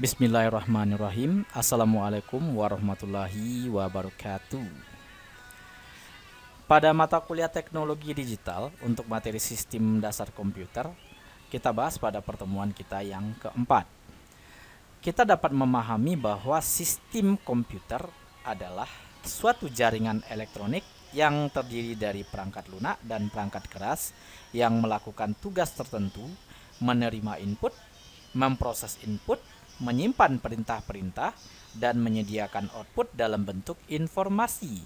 Bismillahirrahmanirrahim. Assalamualaikum warahmatullahi wabarakatuh. Pada mata kuliah teknologi digital untuk materi sistem dasar komputer, kita bahas pada pertemuan kita yang keempat. Kita dapat memahami bahwa sistem komputer adalah suatu jaringan elektronik yang terdiri dari perangkat lunak dan perangkat keras yang melakukan tugas tertentu, menerima input, memproses input, menyimpan perintah-perintah, dan menyediakan output dalam bentuk informasi.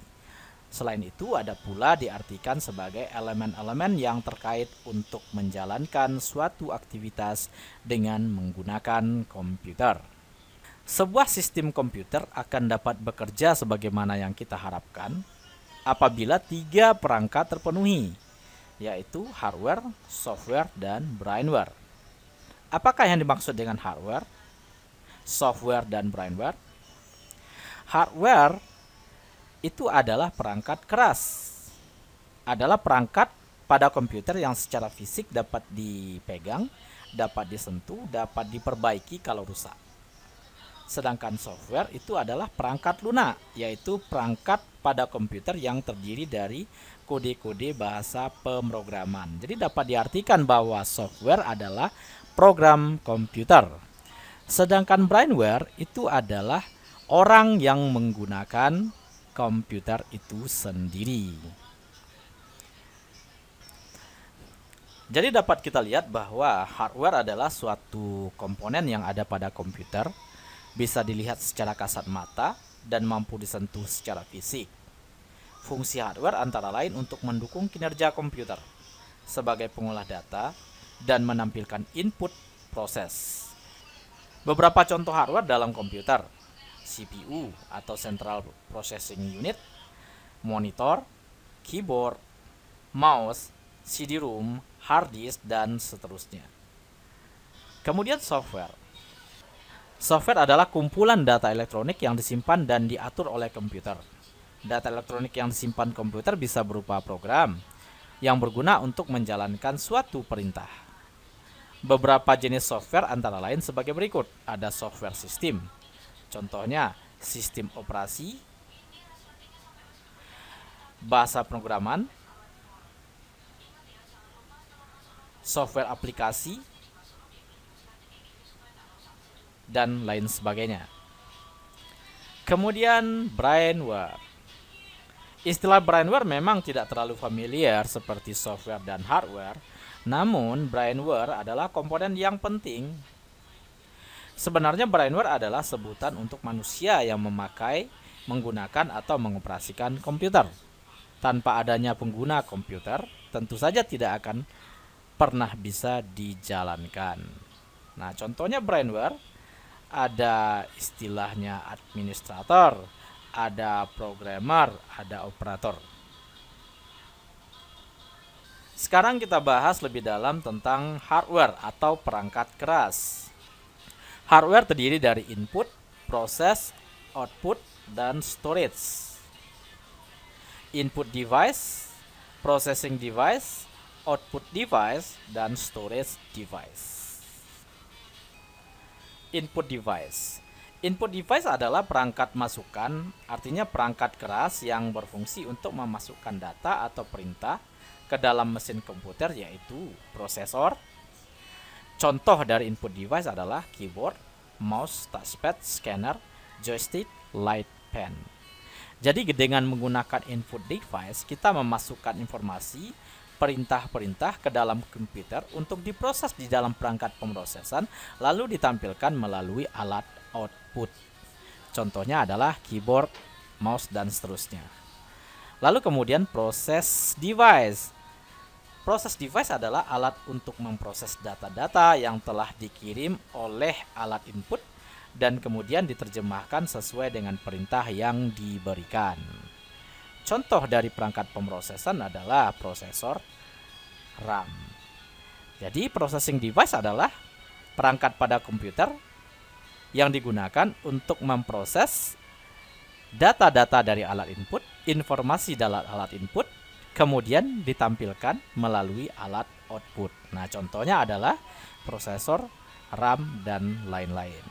Selain itu, ada pula diartikan sebagai elemen-elemen yang terkait untuk menjalankan suatu aktivitas dengan menggunakan komputer. Sebuah sistem komputer akan dapat bekerja sebagaimana yang kita harapkan apabila tiga perangkat terpenuhi, yaitu hardware, software, dan brainware. Apakah yang dimaksud dengan hardware, software, dan brainware? Hardware itu adalah perangkat keras, adalah perangkat pada komputer yang secara fisik dapat dipegang, dapat disentuh, dapat diperbaiki kalau rusak. Sedangkan software itu adalah perangkat lunak, yaitu perangkat pada komputer yang terdiri dari kode-kode bahasa pemrograman. Jadi dapat diartikan bahwa software adalah program komputer. Sedangkan brainware itu adalah orang yang menggunakan komputer itu sendiri. Jadi dapat kita lihat bahwa hardware adalah suatu komponen yang ada pada komputer, bisa dilihat secara kasat mata dan mampu disentuh secara fisik. Fungsi hardware antara lain untuk mendukung kinerja komputer sebagai pengolah data dan menampilkan input proses. Beberapa contoh hardware dalam komputer: CPU atau Central Processing Unit, monitor, keyboard, mouse, CD-ROM, hard disk, dan seterusnya. Kemudian software. Software adalah kumpulan data elektronik yang disimpan dan diatur oleh komputer. Data elektronik yang disimpan komputer bisa berupa program yang berguna untuk menjalankan suatu perintah. Beberapa jenis software antara lain sebagai berikut. Ada software sistem, contohnya sistem operasi, bahasa pemrograman, software aplikasi, dan lain sebagainya. Kemudian brainware. Istilah brainware memang tidak terlalu familiar seperti software dan hardware, namun brainware adalah komponen yang penting. Sebenarnya brainware adalah sebutan untuk manusia yang memakai, menggunakan, atau mengoperasikan komputer. Tanpa adanya pengguna komputer, tentu saja tidak akan pernah bisa dijalankan. Nah, contohnya brainware, ada istilahnya administrator, ada programmer, ada operator. Sekarang kita bahas lebih dalam tentang hardware atau perangkat keras. Hardware terdiri dari input, proses, output, dan storage. Input device, processing device, output device, dan storage device. Input device. Input device adalah perangkat masukan, artinya perangkat keras yang berfungsi untuk memasukkan data atau perintah ke dalam mesin komputer, yaitu prosesor. Contoh dari input device adalah keyboard, mouse, touchpad, scanner, joystick, light pen. Jadi dengan menggunakan input device, kita memasukkan informasi, perintah-perintah ke dalam komputer untuk diproses di dalam perangkat pemrosesan, lalu ditampilkan melalui alat output. Contohnya adalah keyboard, mouse, dan seterusnya. Lalu kemudian proses device. Proses device adalah alat untuk memproses data-data yang telah dikirim oleh alat input dan kemudian diterjemahkan sesuai dengan perintah yang diberikan. Contoh dari perangkat pemrosesan adalah prosesor, RAM. Jadi processing device adalah perangkat pada komputer yang digunakan untuk memproses data-data dari alat input, informasi dari alat input, kemudian ditampilkan melalui alat output. Nah, contohnya adalah prosesor, RAM, dan lain-lain.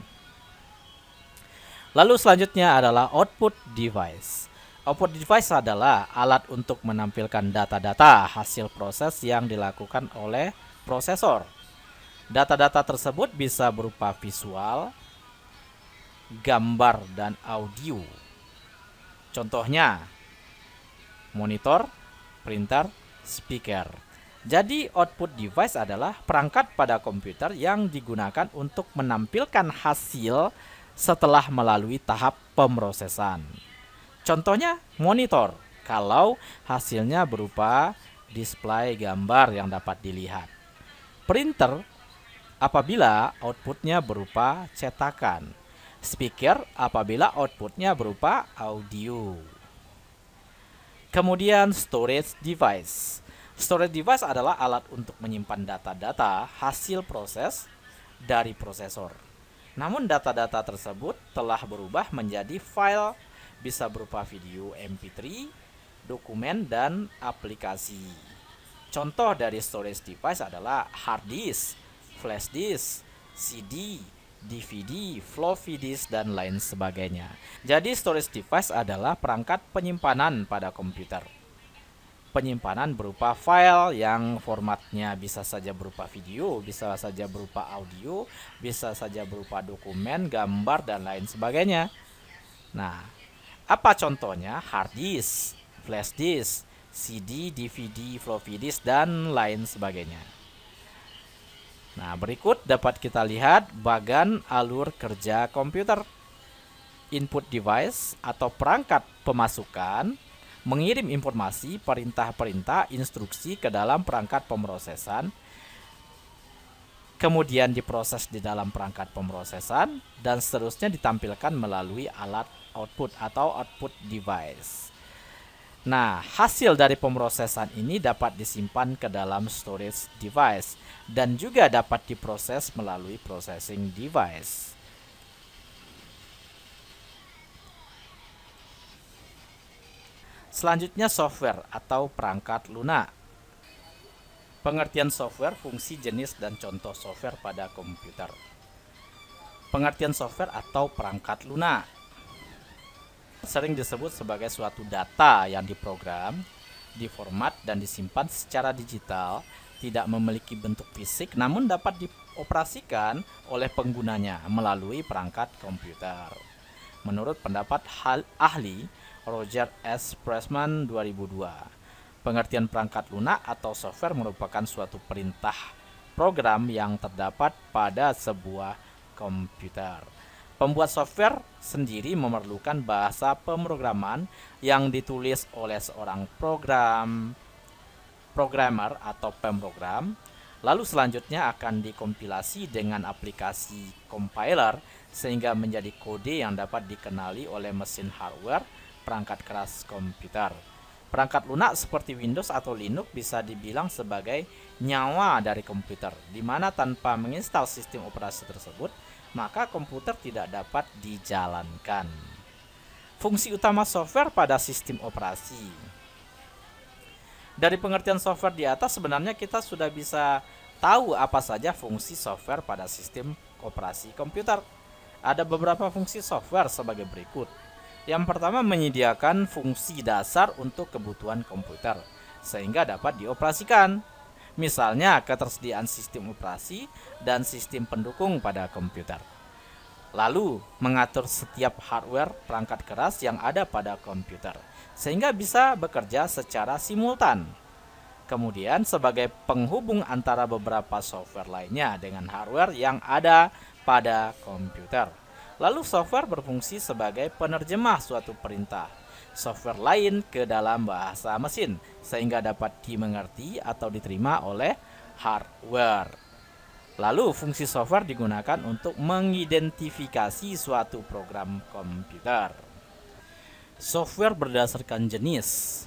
Lalu selanjutnya adalah output device. Output device adalah alat untuk menampilkan data-data hasil proses yang dilakukan oleh prosesor. Data-data tersebut bisa berupa visual, gambar, dan audio. Contohnya, monitor, printer, speaker. Jadi output device adalah perangkat pada komputer yang digunakan untuk menampilkan hasil setelah melalui tahap pemrosesan. Contohnya monitor, kalau hasilnya berupa display gambar yang dapat dilihat. Printer, apabila outputnya berupa cetakan. Speaker, apabila outputnya berupa audio. Kemudian storage device. Storage device adalah alat untuk menyimpan data-data hasil proses dari prosesor. Namun data-data tersebut telah berubah menjadi file, bisa berupa video MP3, dokumen, dan aplikasi. Contoh dari storage device adalah hard disk, flash disk, CD, DVD, floppy disk, dan lain sebagainya. Jadi storage device adalah perangkat penyimpanan pada komputer. Penyimpanan berupa file yang formatnya bisa saja berupa video, bisa saja berupa audio, bisa saja berupa dokumen, gambar, dan lain sebagainya. Nah, apa contohnya? Hard disk, flash disk, CD, DVD, floppy disk, dan lain sebagainya. Nah, berikut dapat kita lihat bagan alur kerja komputer. Input device atau perangkat pemasukan mengirim informasi, perintah-perintah, instruksi ke dalam perangkat pemrosesan, kemudian diproses di dalam perangkat pemrosesan, dan seterusnya ditampilkan melalui alat output atau output device. Nah, hasil dari pemrosesan ini dapat disimpan ke dalam storage device dan juga dapat diproses melalui processing device. Selanjutnya software atau perangkat lunak. Pengertian software, fungsi, jenis, dan contoh software pada komputer. Pengertian software atau perangkat lunak sering disebut sebagai suatu data yang diprogram, diformat, dan disimpan secara digital, tidak memiliki bentuk fisik namun dapat dioperasikan oleh penggunanya melalui perangkat komputer. Menurut pendapat ahli Roger S. Pressman 2002, pengertian perangkat lunak atau software merupakan suatu perintah program yang terdapat pada sebuah komputer. Pembuat software sendiri memerlukan bahasa pemrograman yang ditulis oleh seorang programmer atau pemrogram, lalu selanjutnya akan dikompilasi dengan aplikasi compiler sehingga menjadi kode yang dapat dikenali oleh mesin hardware perangkat keras komputer. Perangkat lunak seperti Windows atau Linux bisa dibilang sebagai nyawa dari komputer, di mana tanpa menginstal sistem operasi tersebut, maka komputer tidak dapat dijalankan. Fungsi utama software pada sistem operasi. Dari pengertian software di atas sebenarnya kita sudah bisa tahu apa saja fungsi software pada sistem operasi komputer. Ada beberapa fungsi software sebagai berikut. Yang pertama, menyediakan fungsi dasar untuk kebutuhan komputer sehingga dapat dioperasikan. Misalnya ketersediaan sistem operasi dan sistem pendukung pada komputer. Lalu, mengatur setiap hardware perangkat keras yang ada pada komputer sehingga bisa bekerja secara simultan. Kemudian sebagai penghubung antara beberapa software lainnya dengan hardware yang ada pada komputer. Lalu software berfungsi sebagai penerjemah suatu perintah software lain ke dalam bahasa mesin sehingga dapat dimengerti atau diterima oleh hardware. Lalu fungsi software digunakan untuk mengidentifikasi suatu program komputer. Software berdasarkan jenis.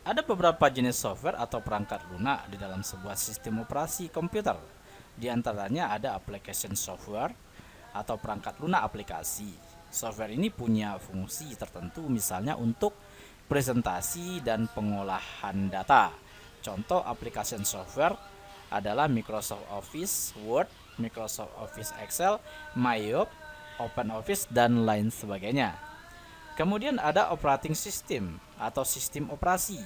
Ada beberapa jenis software atau perangkat lunak di dalam sebuah sistem operasi komputer. Di antaranya ada application software atau perangkat lunak aplikasi. Software ini punya fungsi tertentu, misalnya untuk presentasi dan pengolahan data. Contoh application software adalah Microsoft Office Word, Microsoft Office Excel, Mayob, OpenOffice, dan lain sebagainya. Kemudian ada operating system atau sistem operasi.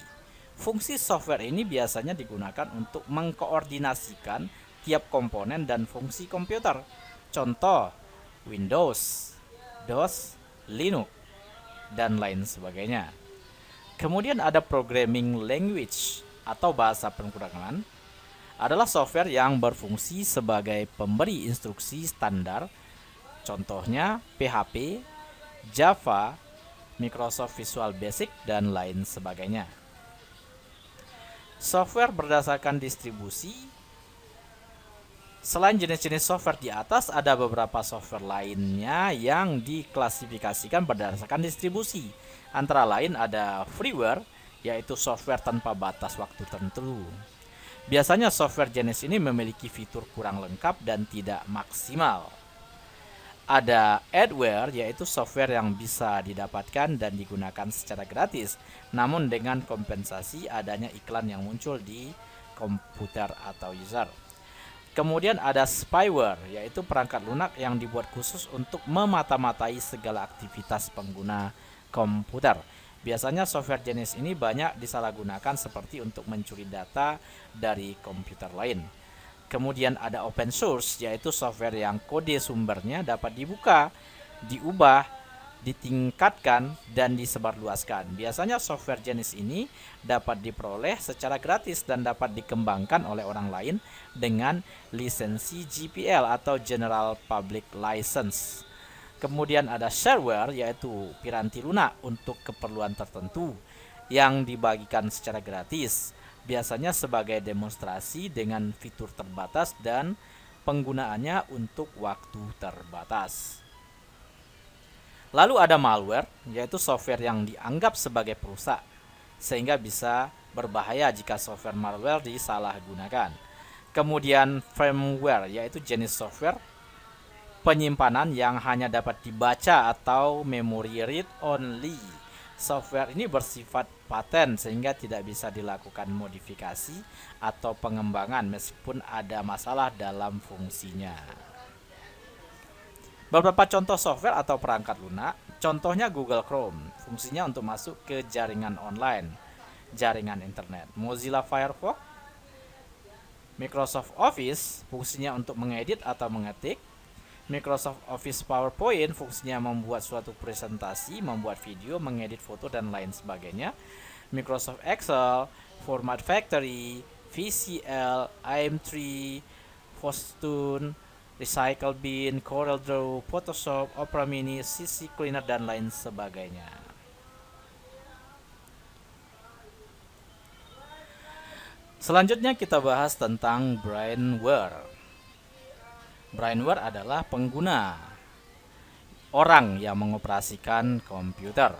Fungsi software ini biasanya digunakan untuk mengkoordinasikan tiap komponen dan fungsi komputer. Contoh, Windows, DOS, Linux, dan lain sebagainya. Kemudian ada programming language atau bahasa pemrograman, adalah software yang berfungsi sebagai pemberi instruksi standar. Contohnya PHP, Java, Microsoft Visual Basic, dan lain sebagainya. Software berdasarkan distribusi. Selain jenis-jenis software di atas, ada beberapa software lainnya yang diklasifikasikan berdasarkan distribusi. Antara lain ada freeware, yaitu software tanpa batas waktu tertentu. Biasanya software jenis ini memiliki fitur kurang lengkap dan tidak maksimal. Ada adware, yaitu software yang bisa didapatkan dan digunakan secara gratis, namun dengan kompensasi adanya iklan yang muncul di komputer atau user. Kemudian ada spyware, yaitu perangkat lunak yang dibuat khusus untuk memata-matai segala aktivitas pengguna komputer. Biasanya software jenis ini banyak disalahgunakan seperti untuk mencuri data dari komputer lain. Kemudian ada open source, yaitu software yang kode sumbernya dapat dibuka, diubah, ditingkatkan, dan disebarluaskan. Biasanya software jenis ini dapat diperoleh secara gratis dan dapat dikembangkan oleh orang lain dengan lisensi GPL atau General Public License. Kemudian ada shareware, yaitu piranti lunak untuk keperluan tertentu yang dibagikan secara gratis, biasanya sebagai demonstrasi dengan fitur terbatas dan penggunaannya untuk waktu terbatas. Lalu ada malware, yaitu software yang dianggap sebagai perusak, sehingga bisa berbahaya jika software malware disalahgunakan. Kemudian firmware, yaitu jenis software penyimpanan yang hanya dapat dibaca atau memory read only. Software ini bersifat paten sehingga tidak bisa dilakukan modifikasi atau pengembangan meskipun ada masalah dalam fungsinya. Beberapa contoh software atau perangkat lunak, contohnya Google Chrome, fungsinya untuk masuk ke jaringan online, jaringan internet. Mozilla Firefox, Microsoft Office, fungsinya untuk mengedit atau mengetik. Microsoft Office PowerPoint, fungsinya membuat suatu presentasi, membuat video, mengedit foto, dan lain sebagainya. Microsoft Excel, Format Factory, VCL, AM3, Postune, Recycle Bin, CorelDRAW, Photoshop, Opera Mini, CC Cleaner, dan lain sebagainya. Selanjutnya kita bahas tentang brainware. Brainware adalah pengguna, orang yang mengoperasikan komputer.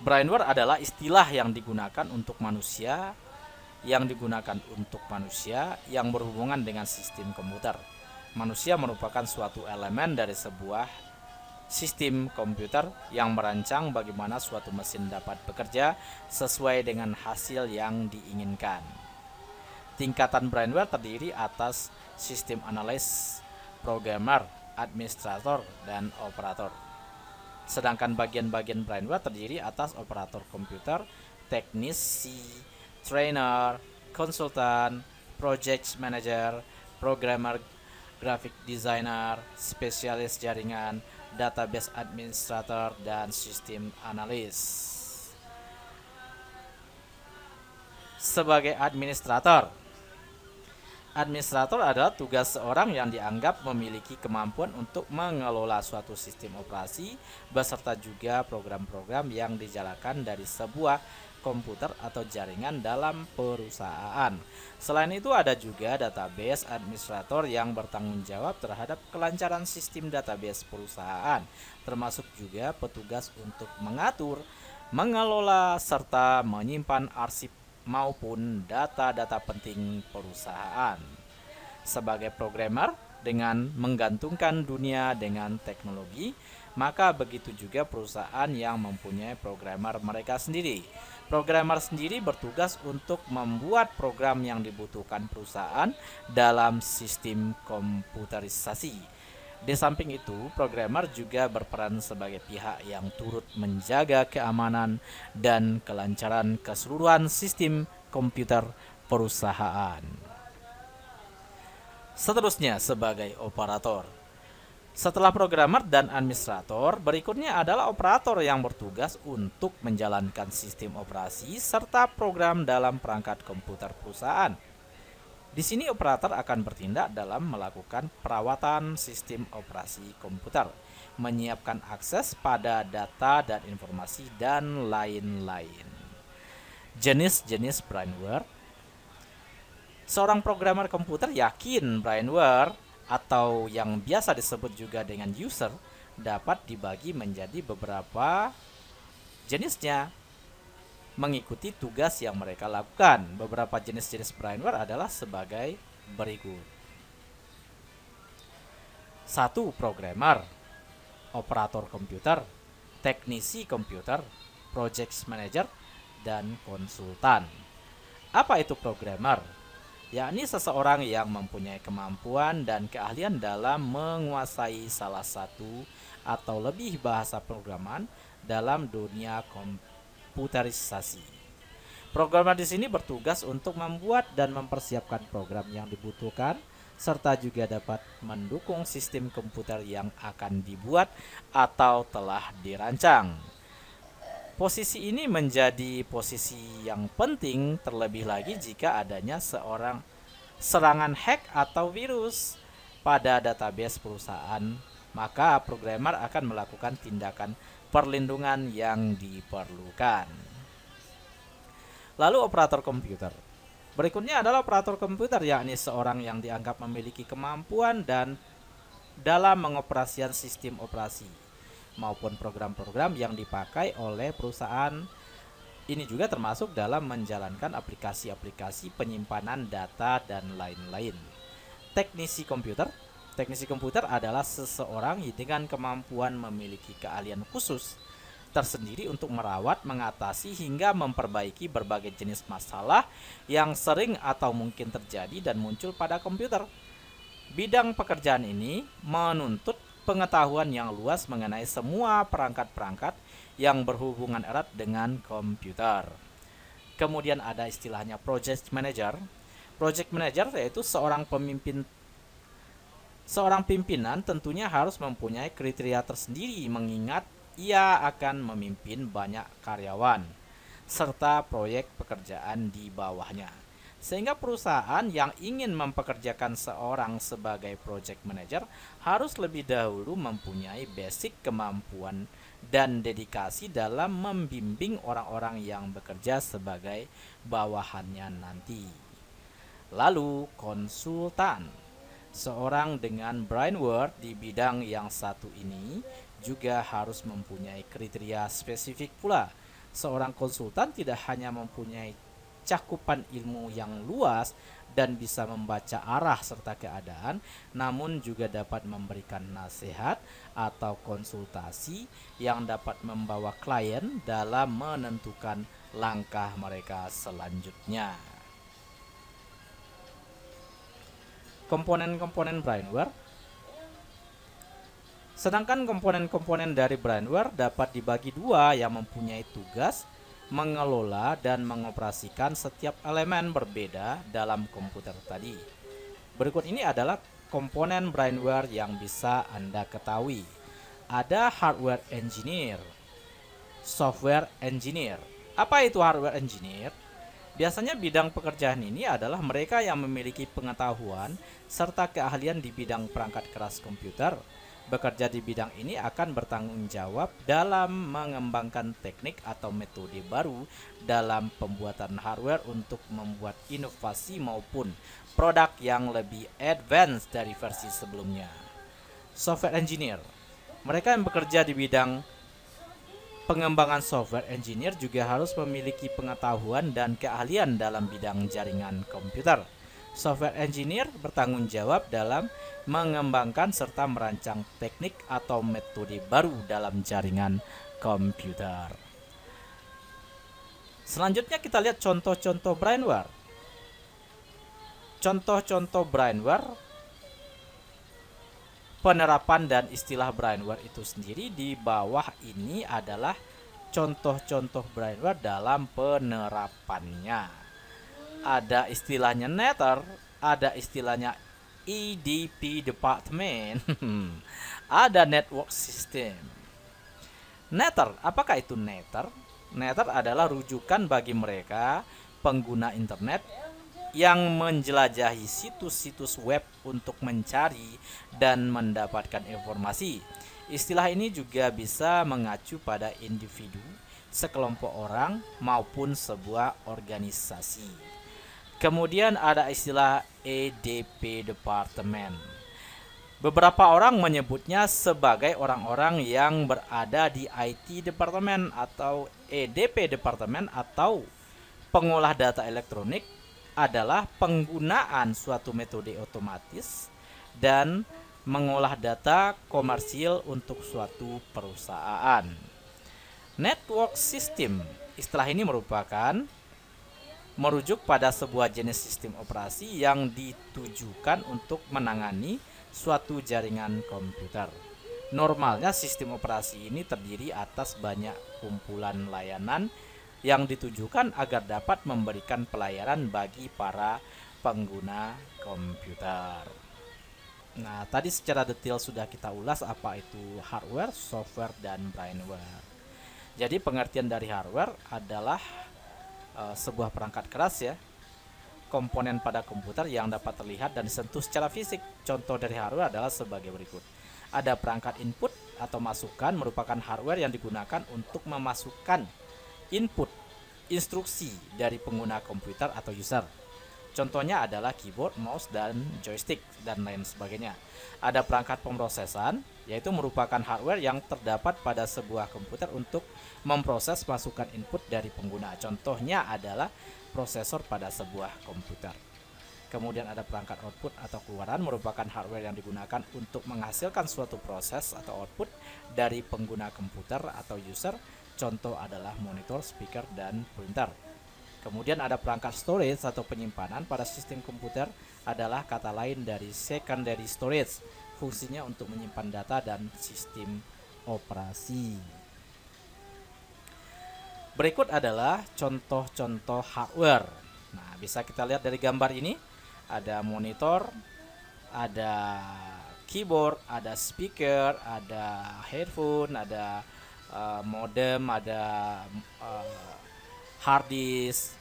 Brainware adalah istilah yang digunakan untuk manusia, yang berhubungan dengan sistem komputer. Manusia merupakan suatu elemen dari sebuah sistem komputer yang merancang bagaimana suatu mesin dapat bekerja sesuai dengan hasil yang diinginkan. Tingkatan brainware terdiri atas sistem analis, programmer, administrator, dan operator. Sedangkan bagian-bagian brainware terdiri atas operator komputer, teknisi, trainer, konsultan, project manager, programmer, graphic designer, spesialis jaringan, database administrator, dan sistem analis. Sebagai administrator adalah tugas seorang yang dianggap memiliki kemampuan untuk mengelola suatu sistem operasi beserta juga program-program yang dijalankan dari sebuah komputer atau jaringan dalam perusahaan. Selain itu ada juga database administrator yang bertanggung jawab terhadap kelancaran sistem database perusahaan, termasuk juga petugas untuk mengatur, mengelola, serta menyimpan arsip maupun data-data penting perusahaan. Sebagai programmer, dengan menggantungkan dunia dengan teknologi, maka begitu juga perusahaan yang mempunyai programmer mereka sendiri. Programmer sendiri bertugas untuk membuat program yang dibutuhkan perusahaan dalam sistem komputerisasi. Di samping itu, programmer juga berperan sebagai pihak yang turut menjaga keamanan dan kelancaran keseluruhan sistem komputer perusahaan. Seterusnya, sebagai operator. Setelah programmer dan administrator, berikutnya adalah operator yang bertugas untuk menjalankan sistem operasi serta program dalam perangkat komputer perusahaan. Di sini operator akan bertindak dalam melakukan perawatan sistem operasi komputer, menyiapkan akses pada data dan informasi, dan lain-lain. Jenis-jenis brainware. Seorang programmer komputer yakin brainware atau yang biasa disebut juga dengan user dapat dibagi menjadi beberapa jenisnya mengikuti tugas yang mereka lakukan. Beberapa jenis-jenis brainware adalah sebagai berikut. 1. Programmer, operator komputer, teknisi komputer, project manager, dan konsultan. Apa itu programmer? Yakni seseorang yang mempunyai kemampuan dan keahlian dalam menguasai salah satu atau lebih bahasa programan dalam dunia komputerisasi. Programmer di sini bertugas untuk membuat dan mempersiapkan program yang dibutuhkan, serta juga dapat mendukung sistem komputer yang akan dibuat atau telah dirancang. Posisi ini menjadi posisi yang penting, terlebih lagi jika adanya serangan hack atau virus pada database perusahaan, maka programmer akan melakukan tindakan perlindungan yang diperlukan. Lalu operator komputer. Berikutnya adalah operator komputer, yakni seorang yang dianggap memiliki kemampuan dan dalam mengoperasikan sistem operasi maupun program-program yang dipakai oleh perusahaan. Ini juga termasuk dalam menjalankan aplikasi-aplikasi penyimpanan data dan lain-lain. Teknisi komputer. Teknisi komputer adalah seseorang dengan kemampuan memiliki keahlian khusus tersendiri untuk merawat, mengatasi, hingga memperbaiki berbagai jenis masalah yang sering atau mungkin terjadi dan muncul pada komputer. Bidang pekerjaan ini menuntut pengetahuan yang luas mengenai semua perangkat-perangkat yang berhubungan erat dengan komputer. Kemudian ada istilahnya project manager. Project manager yaitu seorang pimpinan tentunya harus mempunyai kriteria tersendiri, mengingat ia akan memimpin banyak karyawan serta proyek pekerjaan di bawahnya. Sehingga perusahaan yang ingin mempekerjakan seorang sebagai project manager harus lebih dahulu mempunyai basic kemampuan dan dedikasi dalam membimbing orang-orang yang bekerja sebagai bawahannya nanti. Lalu konsultan. Seorang dengan brainware di bidang yang satu ini juga harus mempunyai kriteria spesifik pula. Seorang konsultan tidak hanya mempunyai cakupan ilmu yang luas dan bisa membaca arah serta keadaan, namun juga dapat memberikan nasihat atau konsultasi yang dapat membawa klien dalam menentukan langkah mereka selanjutnya. Komponen-komponen brainware. Sedangkan komponen-komponen dari brainware dapat dibagi dua yang mempunyai tugas mengelola dan mengoperasikan setiap elemen berbeda dalam komputer tadi. Berikut ini adalah komponen brainware yang bisa Anda ketahui. Ada hardware engineer, software engineer. Apa itu hardware engineer? Biasanya bidang pekerjaan ini adalah mereka yang memiliki pengetahuan serta keahlian di bidang perangkat keras komputer. Bekerja di bidang ini akan bertanggung jawab dalam mengembangkan teknik atau metode baru dalam pembuatan hardware untuk membuat inovasi maupun produk yang lebih advance dari versi sebelumnya. Software engineer. Mereka yang bekerja di bidang pengembangan software engineer juga harus memiliki pengetahuan dan keahlian dalam bidang jaringan komputer. Software engineer bertanggung jawab dalam mengembangkan serta merancang teknik atau metode baru dalam jaringan komputer. Selanjutnya kita lihat contoh-contoh brainware. Contoh-contoh brainware penerapan dan istilah brainware itu sendiri. Di bawah ini adalah contoh-contoh brainware dalam penerapannya. Ada istilahnya Nether, ada istilahnya EDP Department, ada Network System. Nether, apakah itu Nether? Nether adalah rujukan bagi mereka pengguna internet yang menjelajahi situs-situs web untuk mencari dan mendapatkan informasi. Istilah ini juga bisa mengacu pada individu, sekelompok orang, maupun sebuah organisasi. Kemudian ada istilah EDP Department. Beberapa orang menyebutnya sebagai orang-orang yang berada di IT Department atau EDP Department atau pengolah data elektronik adalah penggunaan suatu metode otomatis dan mengolah data komersil untuk suatu perusahaan. Network system, istilah ini merujuk pada sebuah jenis sistem operasi yang ditujukan untuk menangani suatu jaringan komputer. Normalnya sistem operasi ini terdiri atas banyak kumpulan layanan yang ditujukan agar dapat memberikan pelayanan bagi para pengguna komputer. Nah, tadi secara detail sudah kita ulas apa itu hardware, software, dan brainware. Jadi pengertian dari hardware adalah sebuah perangkat keras ya, komponen pada komputer yang dapat terlihat dan disentuh secara fisik. Contoh dari hardware adalah sebagai berikut. Ada perangkat input atau masukan, merupakan hardware yang digunakan untuk memasukkan input instruksi dari pengguna komputer atau user. Contohnya adalah keyboard, mouse, dan joystick, dan lain sebagainya. Ada perangkat pemrosesan, yaitu merupakan hardware yang terdapat pada sebuah komputer untuk memproses masukan input dari pengguna. Contohnya adalah prosesor pada sebuah komputer. Kemudian ada perangkat output atau keluaran, merupakan hardware yang digunakan untuk menghasilkan suatu proses atau output dari pengguna komputer atau user. Contoh adalah monitor, speaker, dan printer. Kemudian ada perangkat storage atau penyimpanan pada sistem komputer, adalah kata lain dari secondary storage. Fungsinya untuk menyimpan data dan sistem operasi. Berikut adalah contoh-contoh hardware. Nah, bisa kita lihat dari gambar ini. Ada monitor, ada keyboard, ada speaker, ada headphone, ada modem, ada hard disk,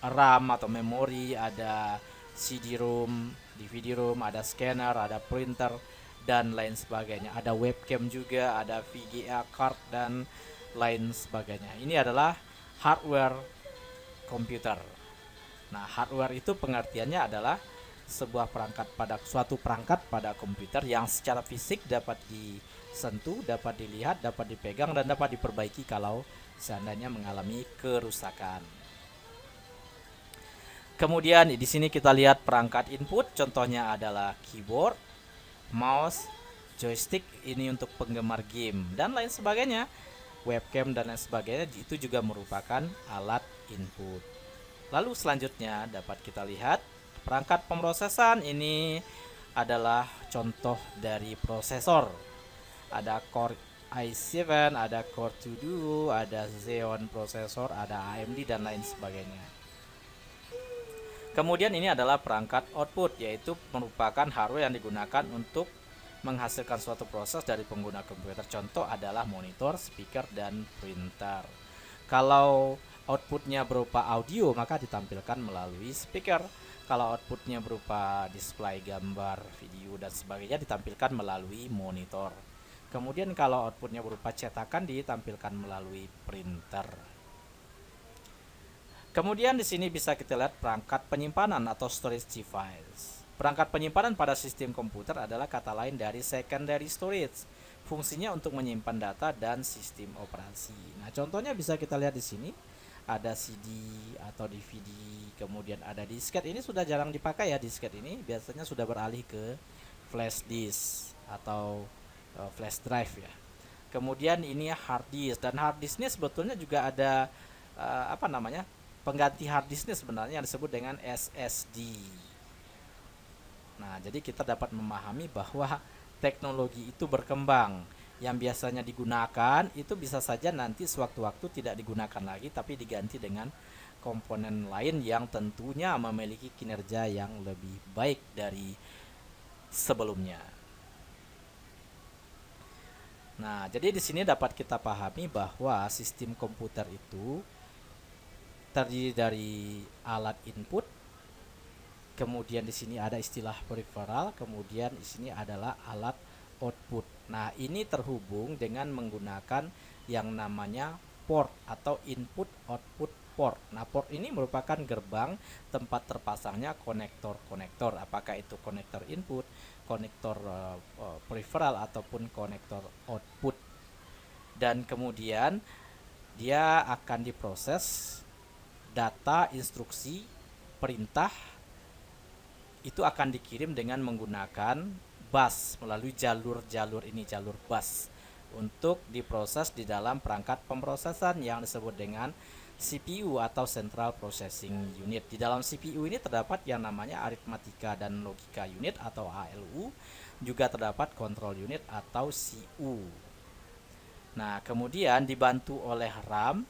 RAM atau memori, ada CD-ROM, DVD-ROM, ada scanner, ada printer, dan lain sebagainya. Ada webcam juga, ada VGA card, dan lain sebagainya. Ini adalah hardware komputer. Nah, hardware itu pengertiannya adalah sebuah suatu perangkat pada komputer yang secara fisik dapat disentuh, dapat dilihat, dapat dipegang, dan dapat diperbaiki kalau seandainya mengalami kerusakan. Kemudian di sini kita lihat perangkat input, contohnya adalah keyboard, mouse, joystick, ini untuk penggemar game, dan lain sebagainya. Webcam dan lain sebagainya itu juga merupakan alat input. Lalu selanjutnya dapat kita lihat perangkat pemrosesan. Ini adalah contoh dari prosesor. Ada Core i7, ada Core 2 Duo, ada Xeon prosesor, ada AMD, dan lain sebagainya. Kemudian ini adalah perangkat output, yaitu merupakan hardware yang digunakan untuk menghasilkan suatu proses dari pengguna komputer. Contoh adalah monitor, speaker, dan printer. Kalau outputnya berupa audio, maka ditampilkan melalui speaker. Kalau outputnya berupa display gambar, video, dan sebagainya, ditampilkan melalui monitor. Kemudian kalau outputnya berupa cetakan, ditampilkan melalui printer. Kemudian di sini bisa kita lihat perangkat penyimpanan atau storage device. Perangkat penyimpanan pada sistem komputer adalah kata lain dari secondary storage. Fungsinya untuk menyimpan data dan sistem operasi. Nah, contohnya bisa kita lihat di sini. Ada CD atau DVD, kemudian ada disket. Ini sudah jarang dipakai ya, disket ini biasanya sudah beralih ke flash disk atau flash drive ya. Kemudian ini hard disk, dan hard disk ini sebetulnya juga ada pengganti hard disk ini sebenarnya yang disebut dengan SSD. Nah, jadi kita dapat memahami bahwa teknologi itu berkembang. Yang biasanya digunakan itu bisa saja nanti sewaktu-waktu tidak digunakan lagi, tapi diganti dengan komponen lain yang tentunya memiliki kinerja yang lebih baik dari sebelumnya. Nah, jadi di sini dapat kita pahami bahwa sistem komputer itu terdiri dari alat input, kemudian di sini ada istilah peripheral, kemudian di sini adalah alat output. Nah, ini terhubung dengan menggunakan yang namanya port atau input output port. Nah, port ini merupakan gerbang tempat terpasangnya konektor-konektor, apakah itu konektor input, konektor peripheral ataupun konektor output. Dan kemudian dia akan diproses data, instruksi, perintah itu akan dikirim dengan menggunakan bus melalui jalur-jalur ini, jalur bus, untuk diproses di dalam perangkat pemrosesan yang disebut dengan CPU atau Central Processing Unit. Di dalam CPU ini terdapat yang namanya Aritmatika dan Logika Unit atau ALU, juga terdapat Control Unit atau CU. Nah, kemudian dibantu oleh RAM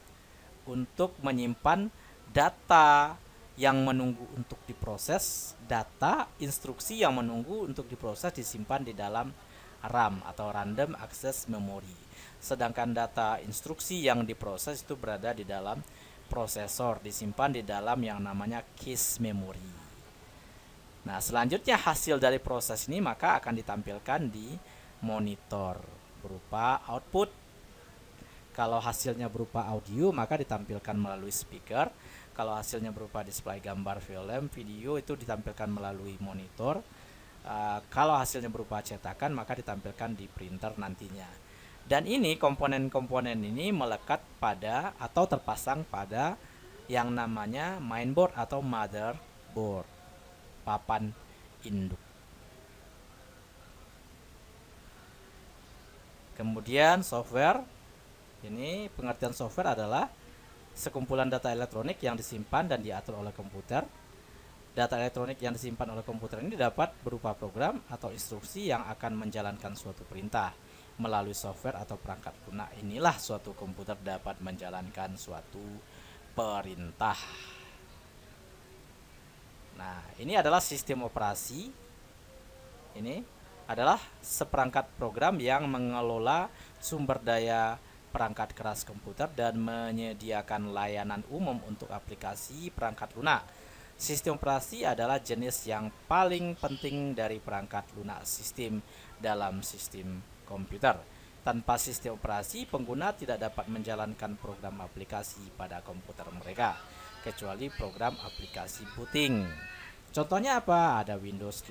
untuk menyimpan data yang menunggu untuk diproses, data instruksi yang menunggu untuk diproses disimpan di dalam RAM atau Random Access Memory. Sedangkan data instruksi yang diproses itu berada di dalam prosesor, disimpan di dalam yang namanya cache memory. Nah, selanjutnya hasil dari proses ini maka akan ditampilkan di monitor berupa output. Kalau hasilnya berupa audio maka ditampilkan melalui speaker. Kalau hasilnya berupa display gambar, film, video itu ditampilkan melalui monitor. Kalau hasilnya berupa cetakan maka ditampilkan di printer nantinya. Dan ini komponen-komponen ini melekat pada atau terpasang pada yang namanya mainboard atau motherboard, papan induk. Kemudian software, ini pengertian software adalah sekumpulan data elektronik yang disimpan dan diatur oleh komputer. Data elektronik yang disimpan oleh komputer ini dapat berupa program atau instruksi yang akan menjalankan suatu perintah. Melalui software atau perangkat lunak inilah suatu komputer dapat menjalankan suatu perintah. Nah, ini adalah sistem operasi. Ini adalah seperangkat program yang mengelola sumber daya perangkat keras komputer dan menyediakan layanan umum untuk aplikasi perangkat lunak. Sistem operasi adalah jenis yang paling penting dari perangkat lunak sistem dalam sistem komputer. Tanpa sistem operasi, pengguna tidak dapat menjalankan program aplikasi pada komputer mereka, kecuali program aplikasi booting. Contohnya apa? Ada Windows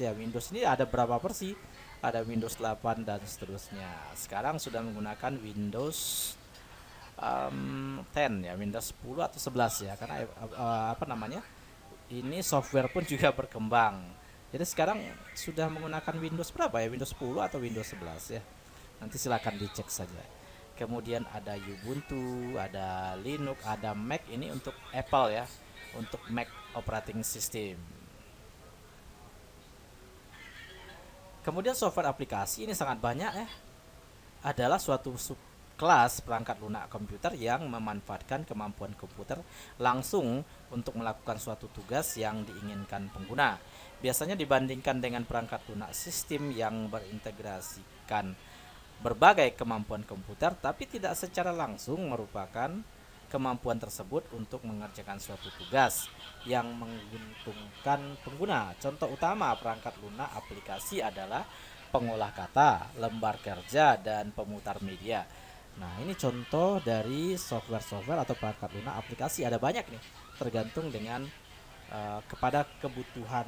ya. Windows ini ada berapa versi? Ada Windows 8 dan seterusnya. Sekarang sudah menggunakan Windows 10 ya, Windows 10 atau 11 ya, karena ini software pun juga berkembang. Jadi sekarang sudah menggunakan Windows berapa ya? Windows 10 atau Windows 11 ya. Nanti silakan dicek saja. Kemudian ada Ubuntu, ada Linux, ada Mac, ini untuk Apple ya, untuk Mac operating system. Kemudian software aplikasi ini sangat banyak ya. Adalah suatu subkelas perangkat lunak komputer yang memanfaatkan kemampuan komputer langsung untuk melakukan suatu tugas yang diinginkan pengguna. Biasanya dibandingkan dengan perangkat lunak sistem yang berintegrasikan berbagai kemampuan komputer, tapi tidak secara langsung merupakan kemampuan tersebut untuk mengerjakan suatu tugas yang menguntungkan pengguna. Contoh utama perangkat lunak aplikasi adalah pengolah kata, lembar kerja, dan pemutar media. Nah, ini contoh dari software-software atau perangkat lunak aplikasi. Ada banyak nih, tergantung dengan kepada kebutuhan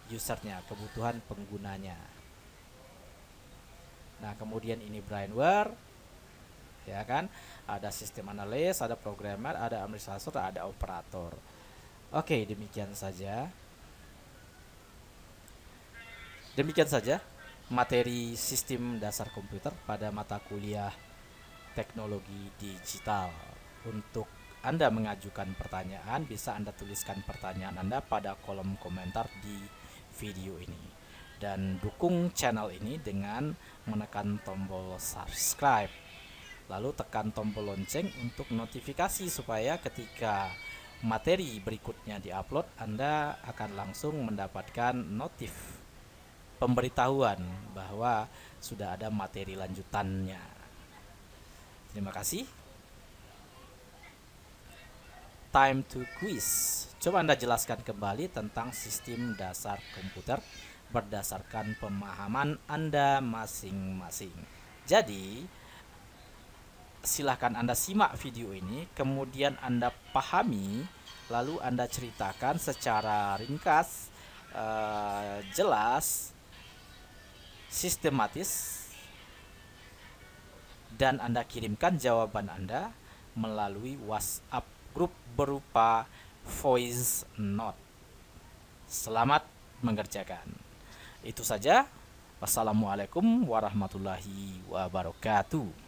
usernya, kebutuhan penggunanya. Nah, kemudian ini brainware, ya kan? Ada sistem analis, ada programmer, ada administrator, ada operator. Oke, demikian saja. Demikian saja materi sistem dasar komputer pada mata kuliah teknologi digital. Untuk Anda mengajukan pertanyaan, bisa Anda tuliskan pertanyaan Anda pada kolom komentar di video ini. Dan dukung channel ini dengan menekan tombol subscribe. Lalu tekan tombol lonceng untuk notifikasi supaya ketika materi berikutnya diupload, Anda akan langsung mendapatkan notif pemberitahuan bahwa sudah ada materi lanjutannya. Terima kasih. Time to quiz. Coba Anda jelaskan kembali tentang sistem dasar komputer berdasarkan pemahaman Anda masing-masing. Jadi, silahkan Anda simak video ini, kemudian Anda pahami, lalu Anda ceritakan secara ringkas, jelas, sistematis, dan Anda kirimkan jawaban Anda melalui WhatsApp grup berupa voice note. Selamat mengerjakan. Itu saja. Wassalamualaikum warahmatullahi wabarakatuh.